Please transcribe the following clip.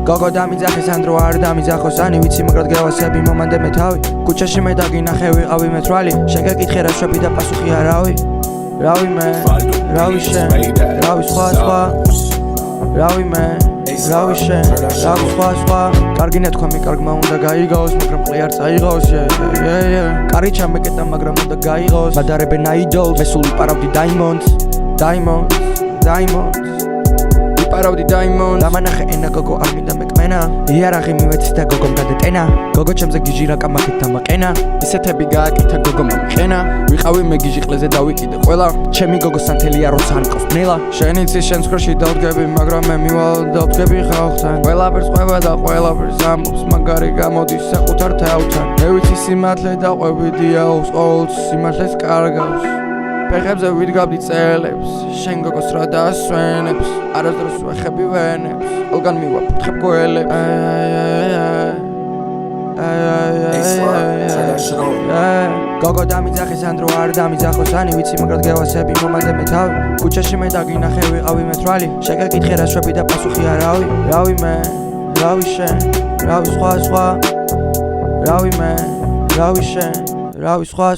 გოგო დამიძახე სანდრო არ დამიძახოს ანი ვიცი მაგრად გევასები მომანდე მე თავი ქუჩაში მე დაგინახე ვიყავი მე თვალი შეგეკითხე რა შვები და პასუხი არავი რავი მე რავი შენ რავი სხვა რავი მე რავი შენ რავი სხვა კარგი ნათქვამი კარგმა უნდა გაიგოს მაგრამ ყლი არ წაიღოს კარი ჩამეკეტა მაგრამ უნდა გაიღოს მადარებენ აიდოლს მე სულ ვიპარავდი დაიმონდს ვიპარავდი დაიმონდს დამანახე ენა გოგო არ მინდა მეკმენა იარაღი მივეცი და გოგომ გადეტენა გოგო ჩემზე გიჟი რა კამათით დამაყენა ისეთები გააკეთა გოგო მომყენა ვიყავი მე გიჟი ყლეზე დავიკიდე ყველა ჩემი გოგო სანთელია როცა არ მყავს ნელა შენ იცი შენ ცხრში დავდგები მაგრამ მე მივალ დავდგები ხალხთან ყველაფერს ყვება და ყველაფერს ამბობს მაგარი გამოდის საკუთარ თავთან მე ვიცი სიმართლე დაყვები დიაოს ყოველს სიმართლეს კარგავს ფეხებზე ვიდგავდი წელებს შენ გოგოს რა დასვენებს არასდროს ვეხები ვენებს ყველგან მივაფუთხებ გველებს გოგო დამიძახე სანდრო არ დამიძახოს ანი ვიცი მაგრად გევასები მომანდე მე თავი ქუჩაში მე დაგინახე ვიყავი მე თვალი შეგეკითხე რა შვები და პასუხი არავი რავი მე რავი შენ რავი სხვა რავი მე რავი შენ რავი სხვა